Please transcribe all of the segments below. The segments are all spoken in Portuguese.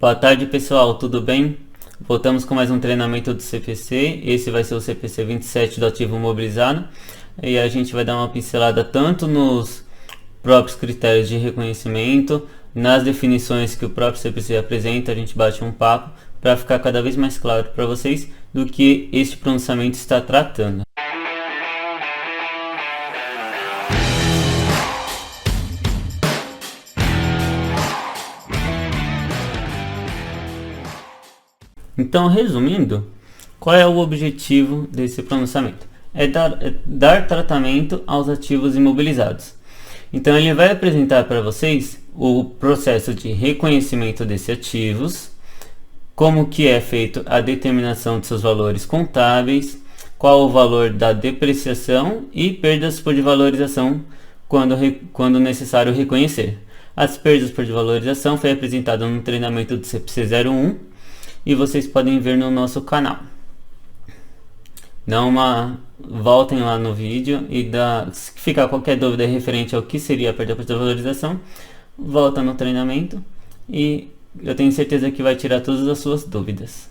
Boa tarde, pessoal, tudo bem? Voltamos com mais um treinamento do CPC. Esse vai ser o CPC 27 do ativo mobilizado. E a gente vai dar uma pincelada tanto nos próprios critérios de reconhecimento, nas definições que o próprio CPC apresenta. A gente bate um papo para ficar cada vez mais claro para vocês do que este pronunciamento está tratando. Então, resumindo, qual é o objetivo desse pronunciamento? É dar tratamento aos ativos imobilizados. Então, ele vai apresentar para vocês o processo de reconhecimento desses ativos, como que é feito a determinação de seus valores contábeis, qual o valor da depreciação e perdas por desvalorização quando necessário reconhecer. As perdas por desvalorização foi apresentado no treinamento do CPC 01, e vocês podem ver no nosso canal. Voltem lá no vídeo e se ficar qualquer dúvida referente ao que seria a perda por desvalorização, volta no treinamento e eu tenho certeza que vai tirar todas as suas dúvidas.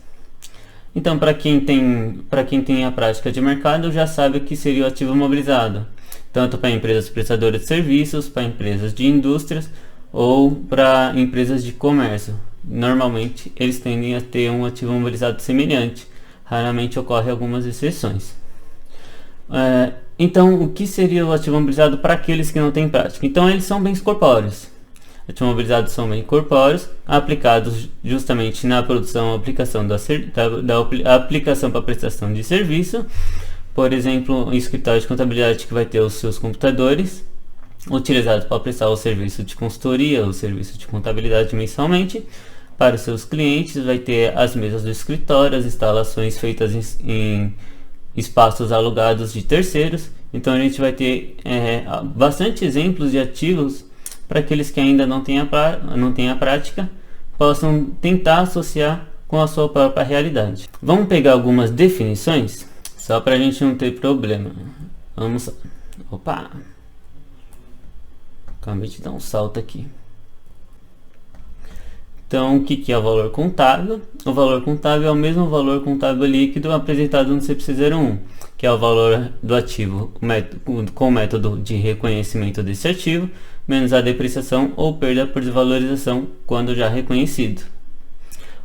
Então, para quem tem a prática de mercado, já sabe o que seria o ativo mobilizado, tanto para empresas prestadoras de serviços, para empresas de indústrias ou para empresas de comércio. Normalmente eles tendem a ter um ativo mobilizado semelhante, raramente ocorre algumas exceções. Então, o que seria o ativo mobilizado para aqueles que não têm prática? Então, eles são bens corpóreos. Ativos mobilizados são bens corpóreos aplicados justamente na produção, aplicação da aplicação para prestação de serviço. Por exemplo, um escritório de contabilidade que vai ter os seus computadores utilizados para prestar o serviço de consultoria, o serviço de contabilidade mensalmente para os seus clientes. Vai ter as mesas do escritório, as instalações feitas em espaços alugados de terceiros. Então a gente vai ter bastante exemplos de ativos para aqueles que ainda não têm a prática, possam tentar associar com a sua própria realidade. Vamos pegar algumas definições, só para a gente não ter problema. Vamos... Opa! Acabei de dar um salto aqui. Então, o que é o valor contábil? O valor contábil é o mesmo valor contábil líquido apresentado no CPC 01, que é o valor do ativo com o método de reconhecimento desse ativo, menos a depreciação ou perda por desvalorização quando já reconhecido.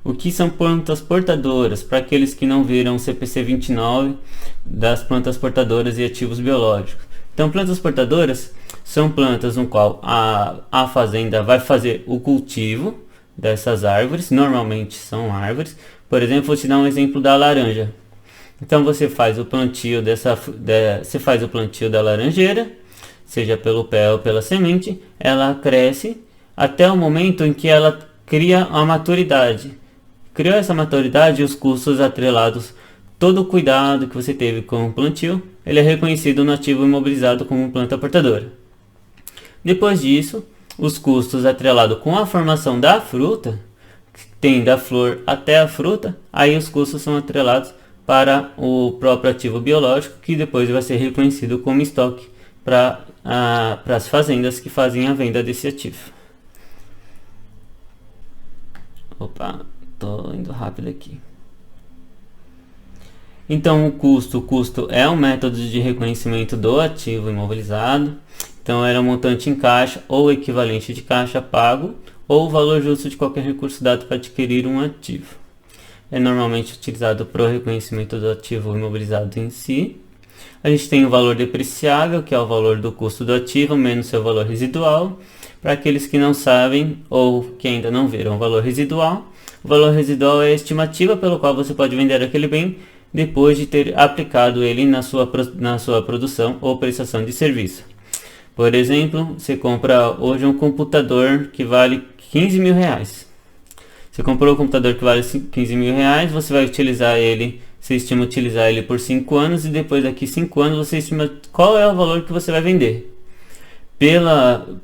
O que são plantas portadoras? Para aqueles que não viram o CPC 29 das plantas portadoras e ativos biológicos. Então, plantas portadoras são plantas no qual a fazenda vai fazer o cultivo dessas árvores, normalmente são árvores. Por exemplo, vou te dar um exemplo da laranja. Então você faz o plantio da laranjeira, seja pelo pé ou pela semente, ela cresce até o momento em que ela cria a maturidade. Criou essa maturidade, os custos atrelados, todo o cuidado que você teve com o plantio, ele é reconhecido no ativo imobilizado como planta portadora. Depois disso, os custos atrelados com a formação da fruta, que tem da flor até a fruta, aí os custos são atrelados para o próprio ativo biológico, que depois vai ser reconhecido como estoque para as fazendas que fazem a venda desse ativo. Opa, estou indo rápido aqui. Então, o custo é um método de reconhecimento do ativo imobilizado. Então, era um montante em caixa ou equivalente de caixa pago ou o valor justo de qualquer recurso dado para adquirir um ativo. É normalmente utilizado para o reconhecimento do ativo imobilizado em si. A gente tem o valor depreciável, que é o valor do custo do ativo menos seu valor residual. Para aqueles que não sabem ou que ainda não viram o valor residual é a estimativa pelo qual você pode vender aquele bem depois de ter aplicado ele na sua produção ou prestação de serviço. Por exemplo, você compra hoje um computador que vale 15 mil reais. Você comprou um computador que vale 15 mil reais, você vai utilizar ele, você estima utilizar ele por 5 anos e depois daqui 5 anos você estima qual é o valor que você vai vender.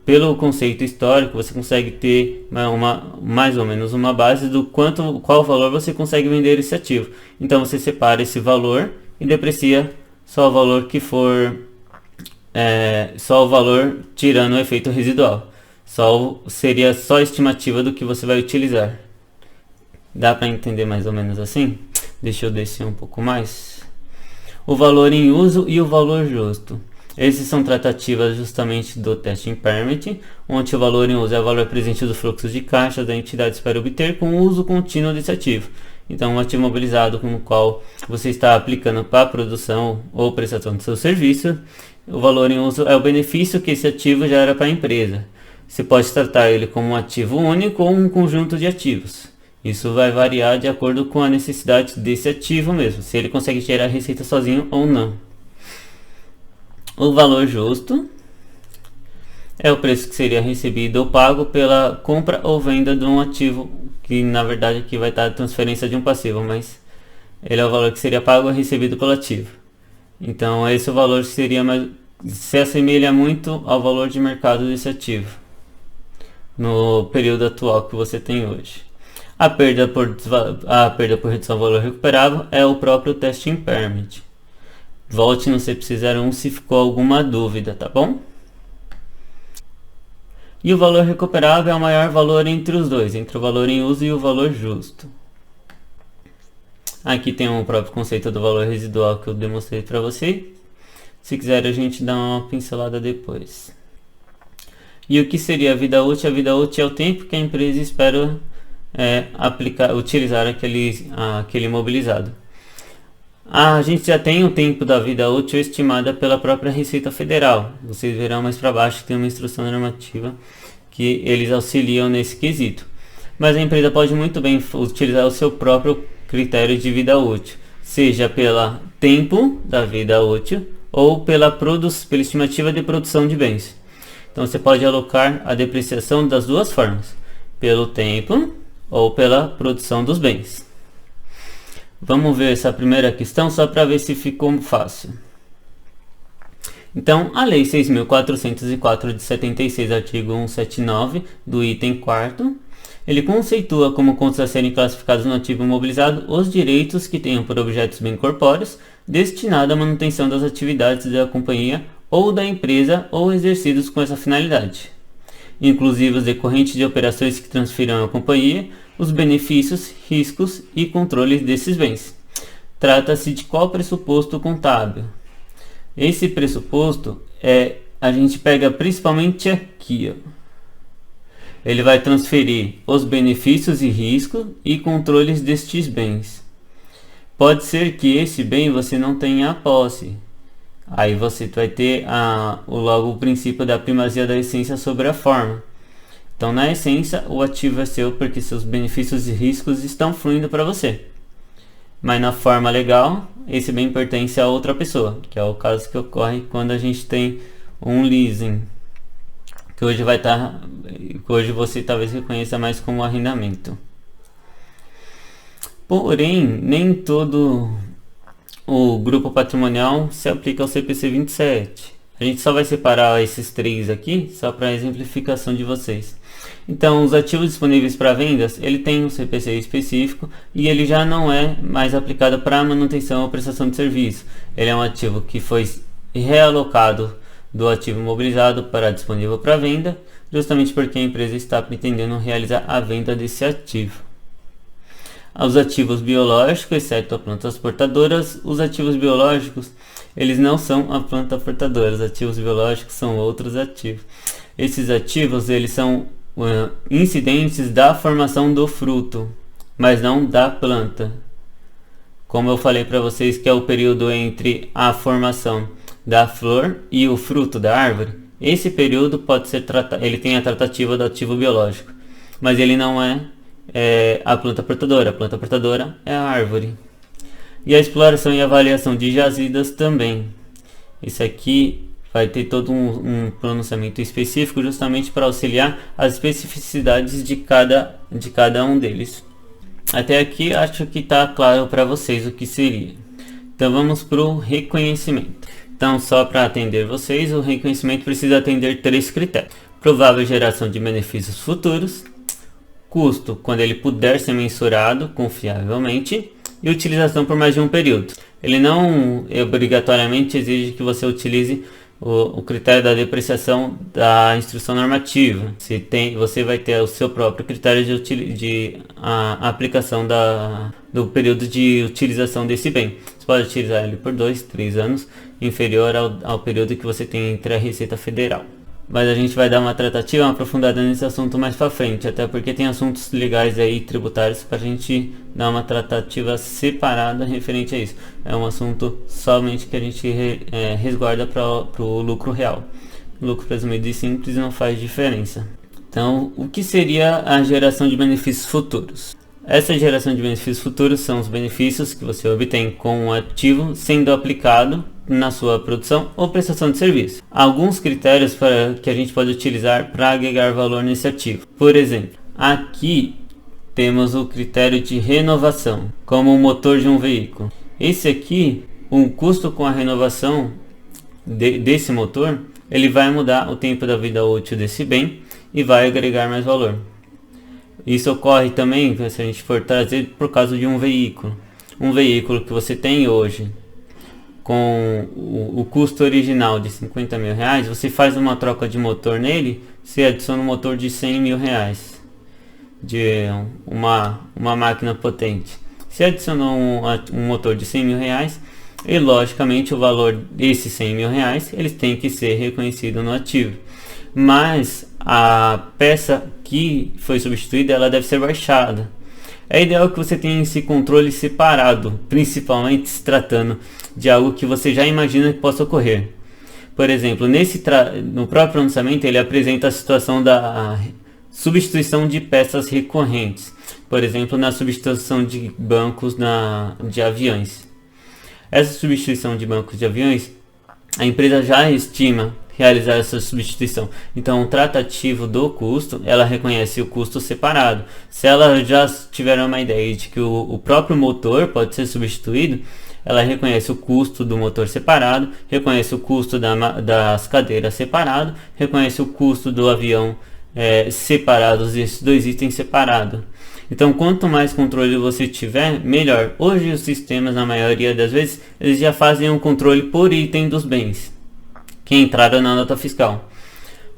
Pelo conceito histórico, você consegue ter mais ou menos uma base do qual valor você consegue vender esse ativo. Então você separa esse valor e deprecia só o valor que for, só o valor tirando o efeito residual. Seria só a estimativa do que você vai utilizar. Dá para entender mais ou menos assim? Deixa eu descer um pouco mais. O valor em uso e o valor justo. Esses são tratativas justamente do Testing Permit, onde o valor em uso é o valor presente do fluxo de caixa da entidade para obter com o uso contínuo desse ativo. Então, um ativo mobilizado com o qual você está aplicando para a produção ou prestação do seu serviço, o valor em uso é o benefício que esse ativo gera para a empresa. Você pode tratar ele como um ativo único ou um conjunto de ativos. Isso vai variar de acordo com a necessidade desse ativo mesmo, se ele consegue gerar receita sozinho ou não. O valor justo é o preço que seria recebido ou pago pela compra ou venda de um ativo, que na verdade aqui vai estar a transferência de um passivo, mas ele é o valor que seria pago ou recebido pelo ativo. Então esse é o valor que seria se assemelha muito ao valor de mercado desse ativo no período atual que você tem hoje. A perda por redução do valor recuperável é o próprio Testing Permit. Volte no CPC01 se ficou alguma dúvida, tá bom? E o valor recuperável é o maior valor entre os dois, entre o valor em uso e o valor justo. Aqui tem o próprio conceito do valor residual que eu demonstrei para vocês. Se quiser a gente dá uma pincelada depois. E o que seria a vida útil? A vida útil é o tempo que a empresa espera utilizar aquele imobilizado. A gente já tem o tempo da vida útil estimada pela própria Receita Federal. Vocês verão mais para baixo que tem uma instrução normativa que eles auxiliam nesse quesito. Mas a empresa pode muito bem utilizar o seu próprio critério de vida útil, seja pelo tempo da vida útil ou pela estimativa de produção de bens. Então você pode alocar a depreciação das duas formas, pelo tempo ou pela produção dos bens. Vamos ver essa primeira questão só para ver se ficou fácil. Então, a Lei 6.404 de 76, artigo 179, do item 4º, ele conceitua como contos a serem classificados no ativo imobilizado os direitos que tenham por objetos bem corpóreos destinados à manutenção das atividades da companhia ou da empresa ou exercidos com essa finalidade, inclusive os decorrentes de operações que transfiram à companhia os benefícios, riscos e controles desses bens. Trata-se de qual pressuposto contábil? Esse pressuposto a gente pega principalmente aqui, ó. Ele vai transferir os benefícios e riscos e controles destes bens. Pode ser que esse bem você não tenha a posse. Aí você vai ter logo o princípio da primazia da essência sobre a forma. Então, na essência, o ativo é seu porque seus benefícios e riscos estão fluindo para você. Mas na forma legal, esse bem pertence a outra pessoa, que é o caso que ocorre quando a gente tem um leasing, que hoje você talvez reconheça mais como arrendamento. Porém, nem todo o grupo patrimonial se aplica ao CPC 27. A gente só vai separar esses três aqui, só para exemplificação de vocês. Então, os ativos disponíveis para vendas, ele tem um CPC específico e ele já não é mais aplicado para manutenção ou prestação de serviço. Ele é um ativo que foi realocado do ativo imobilizado para disponível para venda, justamente porque a empresa está pretendendo realizar a venda desse ativo. Os ativos biológicos, exceto as plantas portadoras, os ativos biológicos, eles não são a planta portadora, os ativos biológicos são outros ativos. Esses ativos, eles são incidentes da formação do fruto, mas não da planta. Como eu falei para vocês que é o período entre a formação da flor e o fruto da árvore, esse período pode ser ele tem a tratativa do ativo biológico, mas ele não é a planta portadora. A planta portadora é a árvore. E a exploração e avaliação de jazidas também. Isso aqui vai ter todo um pronunciamento específico justamente para auxiliar as especificidades de cada um deles. Até aqui acho que está claro para vocês o que seria. Então vamos para o reconhecimento. Então, só para atender vocês, o reconhecimento precisa atender 3 critérios: provável geração de benefícios futuros, custo quando ele puder ser mensurado confiavelmente e utilização por mais de um período. Ele não obrigatoriamente exige que você utilize o critério da depreciação da instrução normativa. Você vai ter o seu próprio critério de aplicação do período de utilização desse bem. Você pode utilizar ele por 2, 3 anos, inferior ao período que você tem entre a Receita Federal. Mas a gente vai dar uma tratativa, uma aprofundada nesse assunto mais pra frente, até porque tem assuntos legais aí, tributários, pra gente dar uma tratativa separada referente a isso. É um assunto somente que a gente resguarda pro lucro real. Lucro presumido e simples não faz diferença. Então, o que seria a geração de benefícios futuros? Essa geração de benefícios futuros são os benefícios que você obtém com o ativo sendo aplicado na sua produção ou prestação de serviço. Alguns critérios que a gente pode utilizar para agregar valor nesse ativo. Por exemplo, aqui temos o critério de renovação, como o motor de um veículo. Esse aqui, um custo com a renovação desse motor, ele vai mudar o tempo da vida útil desse bem e vai agregar mais valor. Isso ocorre também, se a gente for trazer por causa de um veículo. Um veículo que você tem hoje, com o custo original de 50 mil reais, você faz uma troca de motor nele, você adiciona um motor de 100 mil reais, de uma máquina potente. Se adicionou um motor de 100 mil reais, e logicamente o valor desses 100 mil reais, eles têm que ser reconhecido no ativo. Mas a peça que foi substituída, ela deve ser baixada. É ideal que você tenha esse controle separado, principalmente se tratando de algo que você já imagina que possa ocorrer. Por exemplo, no próprio lançamento ele apresenta a situação da substituição de peças recorrentes. Por exemplo, na substituição de bancos de aviões. Essa substituição de bancos de aviões, a empresa já estima realizar essa substituição. Então, o tratativo do custo, ela reconhece o custo separado. Se ela já tiver uma ideia de que o próprio motor pode ser substituído, ela reconhece o custo do motor separado, reconhece o custo das cadeiras separado, reconhece o custo do avião separados, esses dois itens separados. Então, quanto mais controle você tiver, melhor. Hoje os sistemas, na maioria das vezes, eles já fazem um controle por item dos bens que entraram na nota fiscal.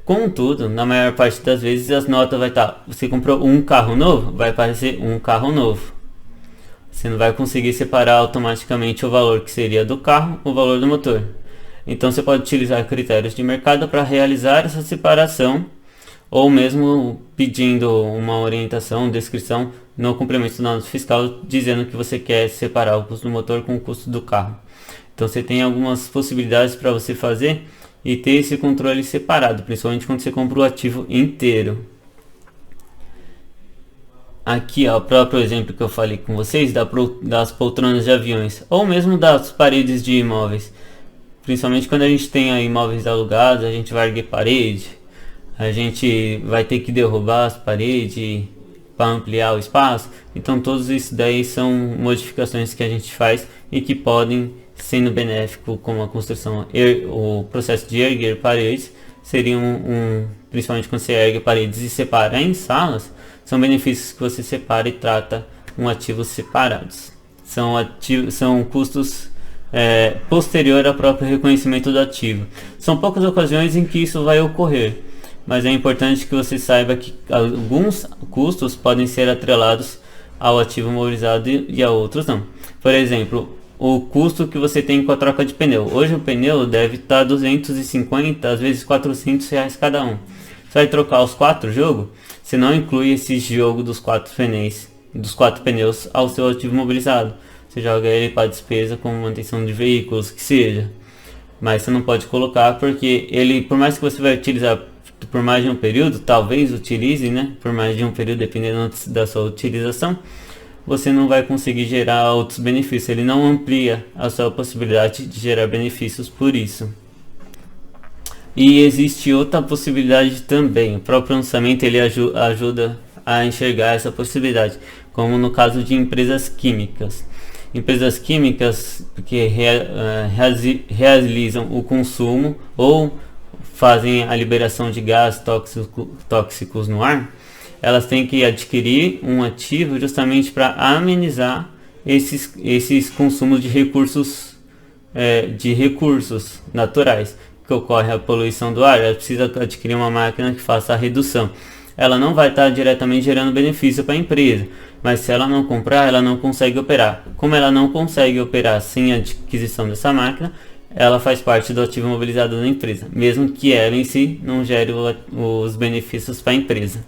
Contudo, na maior parte das vezes as notas vai estar, você comprou um carro novo, vai aparecer um carro novo. Você não vai conseguir separar automaticamente o valor que seria do carro, o valor do motor. Então você pode utilizar critérios de mercado para realizar essa separação, ou mesmo pedindo uma orientação, descrição no complemento da nota fiscal, dizendo que você quer separar o custo do motor com o custo do carro. Então você tem algumas possibilidades para você fazer e ter esse controle separado, principalmente quando você compra o ativo inteiro. Aqui ó, o próprio exemplo que eu falei com vocês das poltronas de aviões, ou mesmo das paredes de imóveis. Principalmente quando a gente tem imóveis alugados, a gente vai erguer parede, a gente vai ter que derrubar as paredes para ampliar o espaço. Então todos isso daí são modificações que a gente faz e que podem, sendo benéfico como a construção, o processo de erguer paredes, seria principalmente quando você ergue paredes e separa em salas, são benefícios que você separa e trata um ativo separados. São custos posterior ao próprio reconhecimento do ativo. São poucas ocasiões em que isso vai ocorrer, mas é importante que você saiba que alguns custos podem ser atrelados ao ativo mobilizado e a outros não. Por exemplo, o custo que você tem com a troca de pneu. Hoje o pneu deve estar 250, às vezes 400 reais cada um. Você vai trocar os 4 jogos, você não inclui esse jogo dos 4 pneus ao seu ativo mobilizado. Você joga ele para despesa como manutenção de veículos, que seja. Mas você não pode colocar porque ele, por mais que você vai utilizar por mais de um período, talvez utilize, né? Por mais de um período, dependendo da sua utilização, você não vai conseguir gerar outros benefícios. Ele não amplia a sua possibilidade de gerar benefícios por isso. E existe outra possibilidade também. O próprio lançamento ele ajuda a enxergar essa possibilidade, como no caso de empresas químicas. Empresas químicas que realizam o consumo ou fazem a liberação de gases tóxicos no ar, elas têm que adquirir um ativo justamente para amenizar esses consumos de recursos naturais. que ocorre a poluição do ar, ela precisa adquirir uma máquina que faça a redução. Ela não vai estar diretamente gerando benefício para a empresa, mas se ela não comprar, ela não consegue operar. Como ela não consegue operar sem a adquisição dessa máquina, ela faz parte do ativo imobilizado da empresa, mesmo que ela em si não gere os benefícios para a empresa.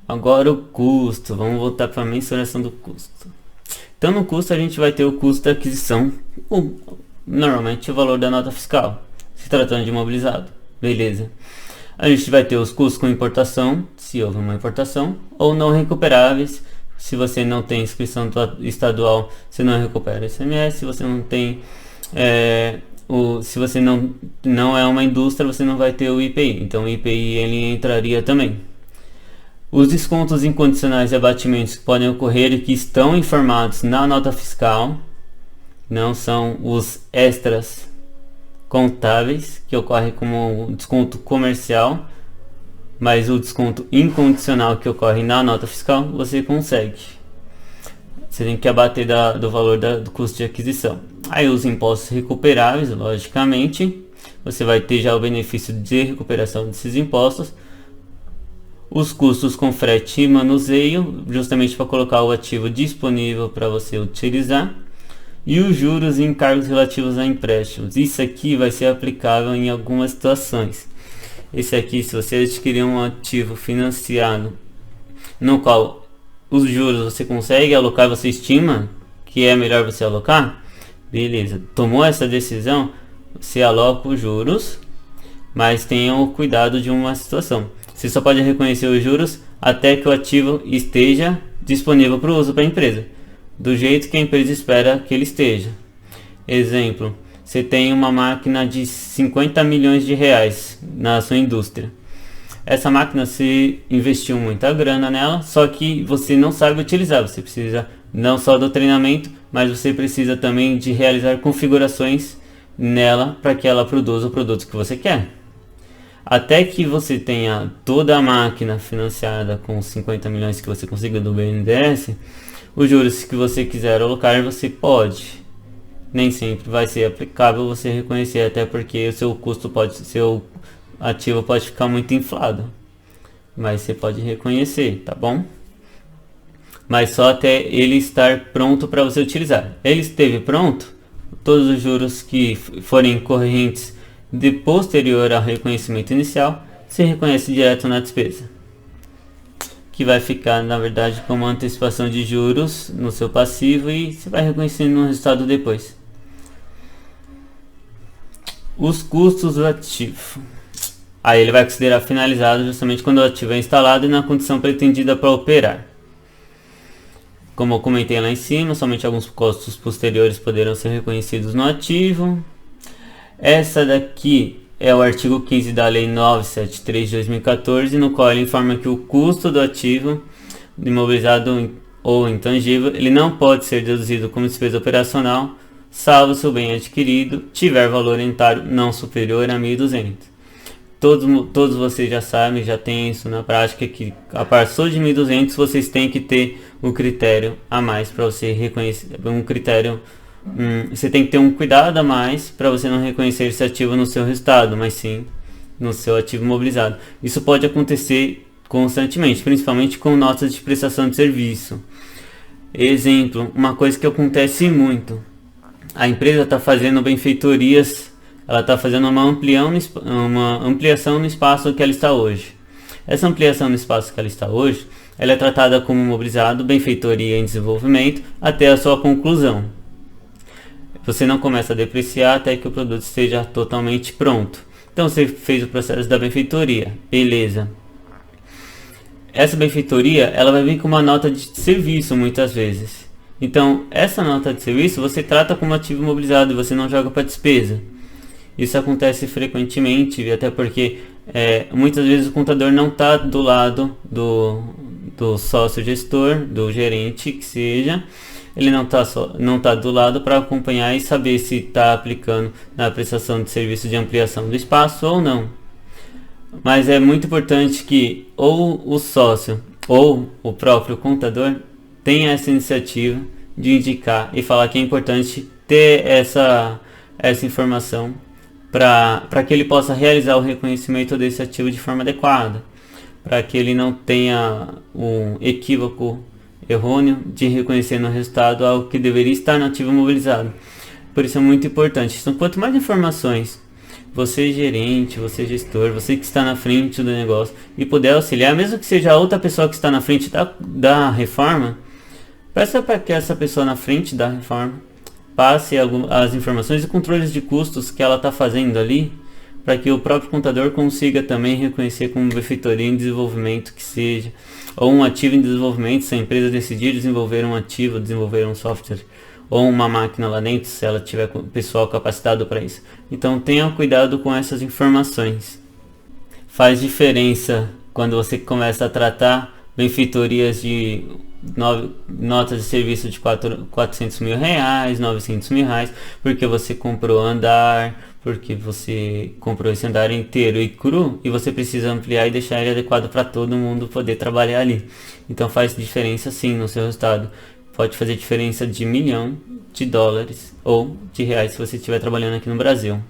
Agora o custo, vamos voltar para a mensuração do custo. Então no custo a gente vai ter o custo da aquisição, normalmente o valor da nota fiscal, se tratando de imobilizado, beleza. A gente vai ter os custos com importação, se houve uma importação, ou não recuperáveis. Se você não tem inscrição estadual, você não recupera o ICMS. Se você não tem, se você não é uma indústria, você não vai ter o IPI. Então o IPI ele entraria também. Os descontos incondicionais e abatimentos que podem ocorrer e que estão informados na nota fiscal, não são os extras contáveis, que ocorre como um desconto comercial, mas o desconto incondicional que ocorre na nota fiscal, você consegue. Você tem que abater do valor do custo de aquisição. Aí os impostos recuperáveis, logicamente, você vai ter já o benefício de recuperação desses impostos. Os custos com frete e manuseio, justamente para colocar o ativo disponível para você utilizar. E os juros e encargos relativos a empréstimos. Isso aqui vai ser aplicável em algumas situações. Esse aqui, se você adquirir um ativo financiado, no qual os juros você consegue alocar, você estima que é melhor você alocar, beleza. Tomou essa decisão, você aloca os juros, mas tenha o cuidado de uma situação. Você só pode reconhecer os juros até que o ativo esteja disponível para o uso para a empresa, do jeito que a empresa espera que ele esteja. Exemplo, você tem uma máquina de 50 milhões de reais na sua indústria. Essa máquina você investiu muita grana nela, só que você não sabe utilizar. Você precisa não só do treinamento, mas você precisa também de realizar configurações nela para que ela produza o produto que você quer. Até que você tenha toda a máquina financiada com 50 milhões que você consiga do BNDES, os juros que você quiser alocar, você pode. Nem sempre vai ser aplicável você reconhecer, até porque o seu custo seu ativo pode ficar muito inflado. Mas você pode reconhecer, tá bom? Mas só até ele estar pronto para você utilizar. Ele esteve pronto, todos os juros que forem correntes de posterior ao reconhecimento inicial, se reconhece direto na despesa, que vai ficar na verdade como uma antecipação de juros no seu passivo e você vai reconhecendo no resultado depois. Os custos do ativo, aí ele vai considerar finalizado justamente quando o ativo é instalado e na condição pretendida para operar. Como eu comentei lá em cima, somente alguns custos posteriores poderão ser reconhecidos no ativo. Essa daqui é o artigo 15 da Lei 973 de 2014, no qual ele informa que o custo do ativo imobilizado ou intangível, ele não pode ser deduzido como despesa operacional, salvo se o bem adquirido tiver valor unitário não superior a 1.200. Todos vocês já sabem, já tem isso na prática, que a partir de 1.200 vocês têm que ter o critério a mais para você reconhecer, um critério. Você tem que ter um cuidado a mais para você não reconhecer esse ativo no seu resultado, mas sim no seu ativo imobilizado. Isso pode acontecer constantemente, principalmente com notas de prestação de serviço. Exemplo, uma coisa que acontece muito: a empresa está fazendo benfeitorias, ela está fazendo uma ampliação no espaço que ela está hoje. Essa ampliação no espaço que ela está hoje, ela é tratada como imobilizado, benfeitoria em desenvolvimento, até a sua conclusão. Você não começa a depreciar até que o produto esteja totalmente pronto. Então você fez o processo da benfeitoria, beleza. Essa benfeitoria, ela vai vir com uma nota de serviço muitas vezes. Então essa nota de serviço você trata como ativo imobilizado e você não joga para despesa. Isso acontece frequentemente, até porque muitas vezes o contador não está do lado do sócio gestor, do gerente que seja. Ele não tá do lado para acompanhar e saber se está aplicando na prestação de serviço de ampliação do espaço ou não. Mas é muito importante que ou o sócio ou o próprio contador tenha essa iniciativa de indicar e falar que é importante ter essa informação para que ele possa realizar o reconhecimento desse ativo de forma adequada, para que ele não tenha um equívoco errôneo de reconhecer no resultado algo que deveria estar no ativo imobilizado. Por isso é muito importante. Então, quanto mais informações você gerente, você gestor, você que está na frente do negócio e puder auxiliar, mesmo que seja a outra pessoa que está na frente da reforma, peça para que essa pessoa na frente da reforma passe as informações e controles de custos que ela está fazendo ali, para que o próprio contador consiga também reconhecer como benfeitoria em desenvolvimento que seja, ou um ativo em desenvolvimento, se a empresa decidir desenvolver um ativo, desenvolver um software, ou uma máquina lá dentro, se ela tiver pessoal capacitado para isso. Então tenha cuidado com essas informações. Faz diferença quando você começa a tratar benfeitorias de notas de serviço de 400 mil reais, 900 mil reais, porque você comprou andar, porque você comprou esse andar inteiro e cru, e você precisa ampliar e deixar ele adequado para todo mundo poder trabalhar ali. Então faz diferença sim no seu resultado. Pode fazer diferença de $1 milhão ou de reais se você estiver trabalhando aqui no Brasil.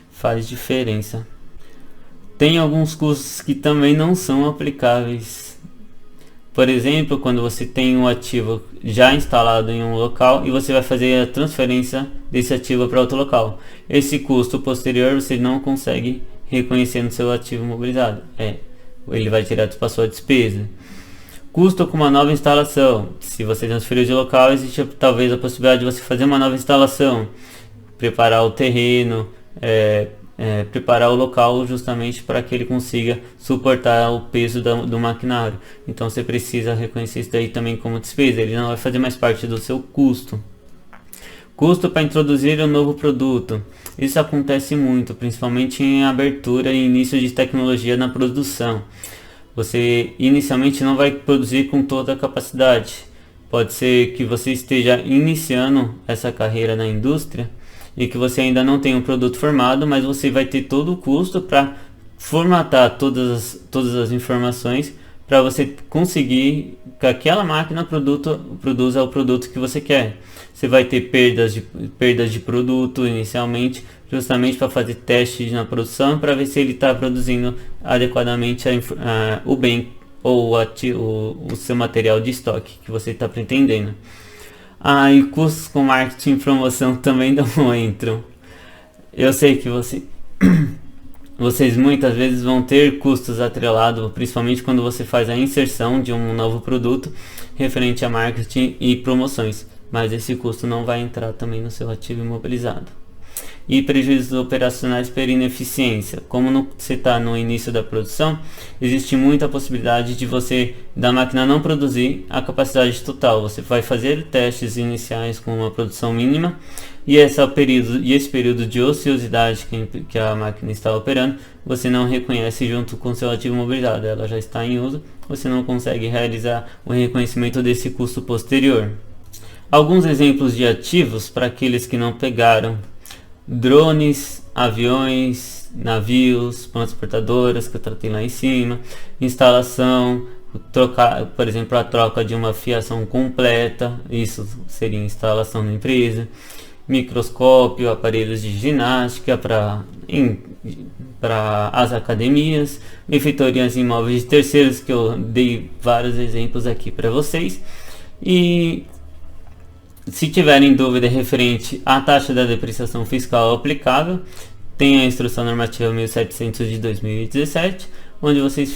Faz diferença. Tem alguns custos que também não são aplicáveis. Por exemplo, quando você tem um ativo já instalado em um local e você vai fazer a transferência desse ativo para outro local. Esse custo posterior você não consegue reconhecer no seu ativo imobilizado. Ele vai direto para a sua despesa. Custo com uma nova instalação. Se você transferiu de local, existe talvez a possibilidade de você fazer uma nova instalação, preparar o terreno, preparar o local justamente para que ele consiga suportar o peso do maquinário. Então você precisa reconhecer isso daí também como despesa. Ele não vai fazer mais parte do seu custo. Custo para introduzir um novo produto. Isso acontece muito, principalmente em abertura e início de tecnologia na produção. Você inicialmente não vai produzir com toda a capacidade. Pode ser que você esteja iniciando essa carreira na indústria e que você ainda não tenha um produto formado, mas você vai ter todo o custo para formatar todas as informações para você conseguir que aquela máquina produza o produto que você quer. Você vai ter perdas de produto inicialmente, justamente para fazer testes na produção, para ver se ele está produzindo adequadamente o bem ou o seu material de estoque que você está pretendendo. E custos com marketing e promoção também não entram. Eu sei que vocês muitas vezes vão ter custos atrelados, principalmente quando você faz a inserção de um novo produto referente a marketing e promoções, mas esse custo não vai entrar também no seu ativo imobilizado. E prejuízos operacionais por ineficiência. Como você está no início da produção, existe muita possibilidade de da máquina não produzir a capacidade total. Você vai fazer testes iniciais com uma produção mínima e esse período de ociosidade que a máquina está operando, você não reconhece junto com seu ativo imobilizado. Ela já está em uso, você não consegue realizar o reconhecimento desse custo posterior. Alguns exemplos de ativos para aqueles que não pegaram: drones, aviões, navios, transportadoras, que eu tratei lá em cima, instalação, por exemplo, a troca de uma fiação completa, isso seria instalação na empresa, microscópio, aparelhos de ginástica para as academias, benfeitorias em imóveis de terceiros, que eu dei vários exemplos aqui para vocês. E se tiverem dúvida referente à taxa da depreciação fiscal aplicável, tem a Instrução Normativa 1700 de 2017, onde vocês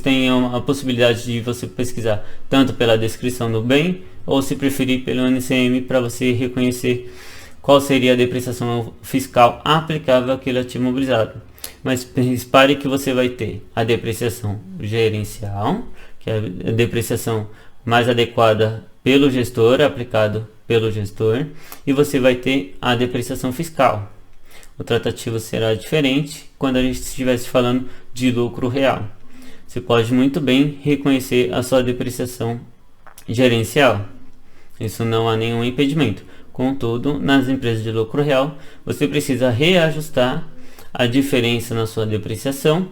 têm a possibilidade de você pesquisar tanto pela descrição do bem, ou se preferir pelo NCM, para você reconhecer qual seria a depreciação fiscal aplicável àquele ativo imobilizado. Mas repare que você vai ter a depreciação gerencial, que é a depreciação mais adequada pelo gestor, aplicado pelo gestor, e você vai ter a depreciação fiscal. O tratativo será diferente quando a gente estivesse falando de lucro real. Você pode muito bem reconhecer a sua depreciação gerencial. Isso não há nenhum impedimento. Contudo, nas empresas de lucro real, você precisa reajustar a diferença na sua depreciação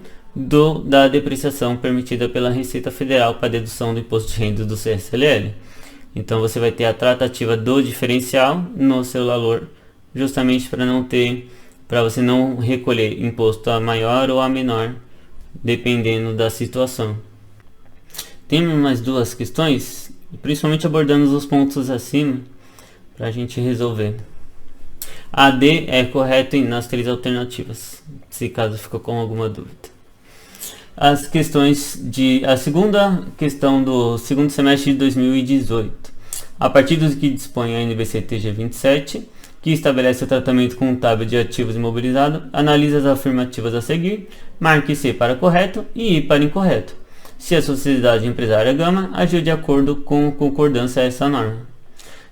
da depreciação permitida pela Receita Federal para dedução do imposto de renda do CSLL. Então você vai ter a tratativa do diferencial no seu valor, justamente para não ter para você não recolher imposto a maior ou a menor, dependendo da situação. Temos mais duas questões, principalmente abordando os pontos acima, para a gente resolver. A D é correto nas 3 alternativas, se caso ficou com alguma dúvida. A segunda questão do segundo semestre de 2018. A partir do que dispõe a NBC-TG 27, que estabelece o tratamento contábil de ativos imobilizados, analisa as afirmativas a seguir, marque C para correto e I para incorreto, se a sociedade empresária Gama agiu de acordo com concordância a essa norma.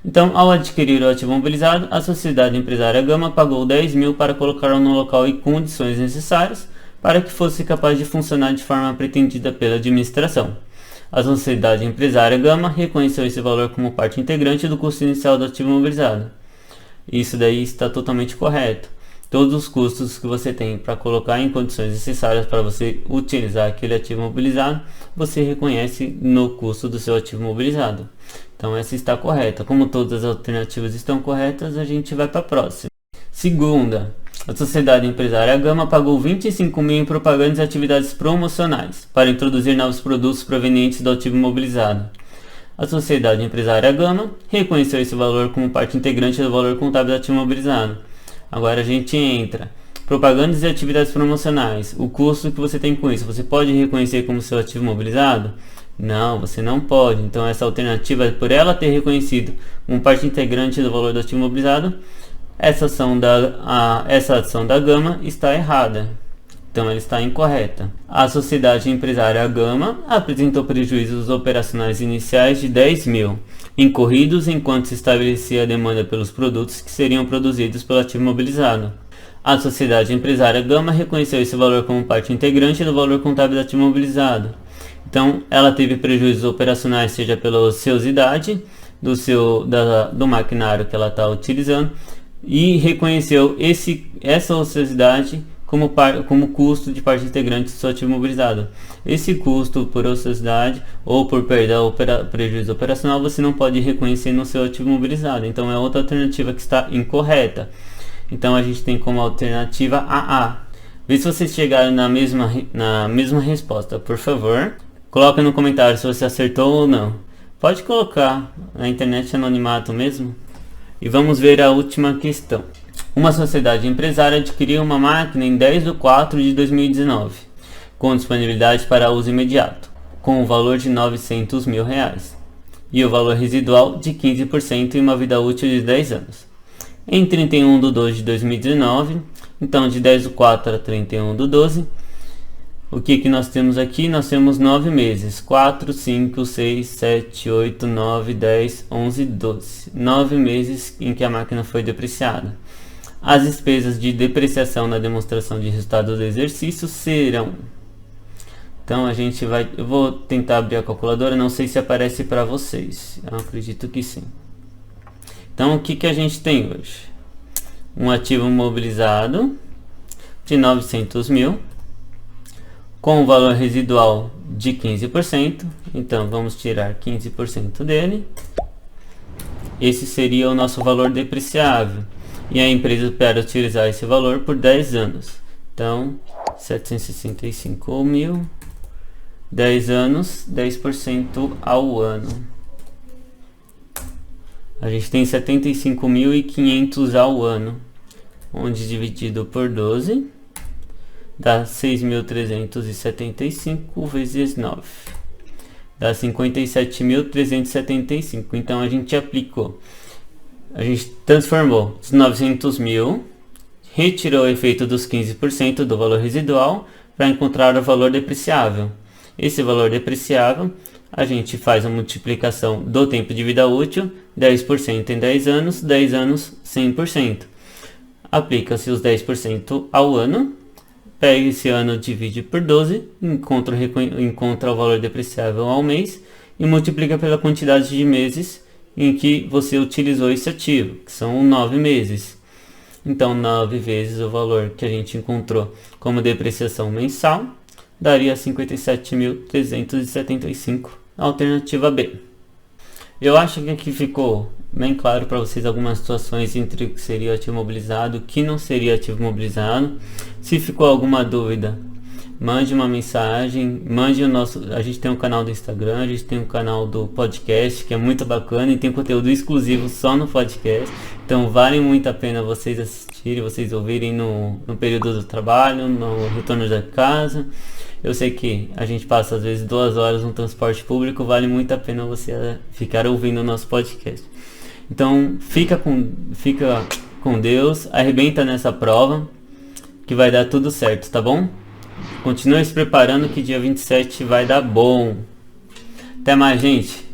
Então, ao adquirir o ativo mobilizado, a sociedade empresária Gama pagou 10 mil para colocá-lo no local e condições necessárias para que fosse capaz de funcionar de forma pretendida pela administração. A sociedade empresária Gama reconheceu esse valor como parte integrante do custo inicial do ativo mobilizado. Isso daí está totalmente correto. Todos os custos que você tem para colocar em condições necessárias para você utilizar aquele ativo mobilizado, você reconhece no custo do seu ativo mobilizado. Então essa está correta. Como todas as alternativas estão corretas, a gente vai para a próxima. Segunda, a sociedade empresária Gama pagou 25 mil em propagandas e atividades promocionais para introduzir novos produtos provenientes do ativo mobilizado. A sociedade empresária Gama reconheceu esse valor como parte integrante do valor contábil do ativo mobilizado. Agora a gente entra. Propagandas e atividades promocionais. O custo que você tem com isso, você pode reconhecer como seu ativo mobilizado? Não, você não pode. Então essa alternativa, por ela ter reconhecido uma parte integrante do valor do ativo mobilizado, essa ação da Gama está errada. Então ela está incorreta. A sociedade empresária Gama apresentou prejuízos operacionais iniciais de 10 mil, incorridos enquanto se estabelecia a demanda pelos produtos que seriam produzidos pelo ativo mobilizado. A sociedade empresária Gama reconheceu esse valor como parte integrante do valor contábil do ativo mobilizado. Então ela teve prejuízos operacionais, seja pela ociosidade do maquinário que ela está utilizando, e reconheceu essa ociosidade como custo de parte integrante do seu ativo mobilizado. Esse custo por ociosidade ou por perda ou prejuízo operacional você não pode reconhecer no seu ativo mobilizado. Então é outra alternativa que está incorreta. Então a gente tem como alternativa a A. Vê se vocês chegaram na mesma resposta. Por favor, coloque no comentário se você acertou ou não. Pode colocar, na internet é anonimato mesmo. E vamos ver a última questão. Uma sociedade empresária adquiriu uma máquina em 10/4 de 2019, com disponibilidade para uso imediato, com o valor de 900 mil reais, e o valor residual de 15% e uma vida útil de 10 anos. Em 31/12 de 2019, então de 10/4 a 31/12, o que nós temos aqui? Nós temos 9 meses, 4, 5, 6, 7, 8, 9, 10, 11, 12. 9 meses em que a máquina foi depreciada. As despesas de depreciação na demonstração de resultado do exercício serão... Então eu vou tentar abrir a calculadora, não sei se aparece para vocês, eu acredito que sim. Então o que a gente tem hoje? Um ativo mobilizado de 900 mil, com o valor residual de 15%, então vamos tirar 15% dele. Esse seria o nosso valor depreciável, e a empresa espera utilizar esse valor por 10 anos. Então, 765 mil, 10 anos, 10% ao ano. A gente tem 75.500 ao ano, onde dividido por 12... dá 6.375 vezes 9. Dá 57.375. Então a gente aplicou. A gente transformou os 900 mil, retirou o efeito dos 15% do valor residual para encontrar o valor depreciável. Esse valor depreciável, a gente faz a multiplicação do tempo de vida útil, 10% em 10 anos, 10 anos 100%. Aplica-se os 10% ao ano. Pega esse ano, divide por 12, encontra o valor depreciável ao mês e multiplica pela quantidade de meses em que você utilizou esse ativo, que são 9 meses. Então 9 vezes o valor que a gente encontrou como depreciação mensal daria 57.375, alternativa B. Eu acho que aqui ficou bem claro para vocês algumas situações entre o que seria ativo mobilizado e o que não seria ativo mobilizado. Se ficou alguma dúvida, mande uma mensagem, mande o nosso... A gente tem um canal do Instagram, a gente tem um canal do podcast, que é muito bacana e tem conteúdo exclusivo só no podcast. Então vale muito a pena vocês assistirem, vocês ouvirem no período do trabalho, no retorno da casa. Eu sei que a gente passa às vezes 2 horas no transporte público, vale muito a pena você ficar ouvindo o nosso podcast. Então fica com Deus, arrebenta nessa prova, que vai dar tudo certo, tá bom? Continue se preparando que dia 27 vai dar bom. Até mais, gente!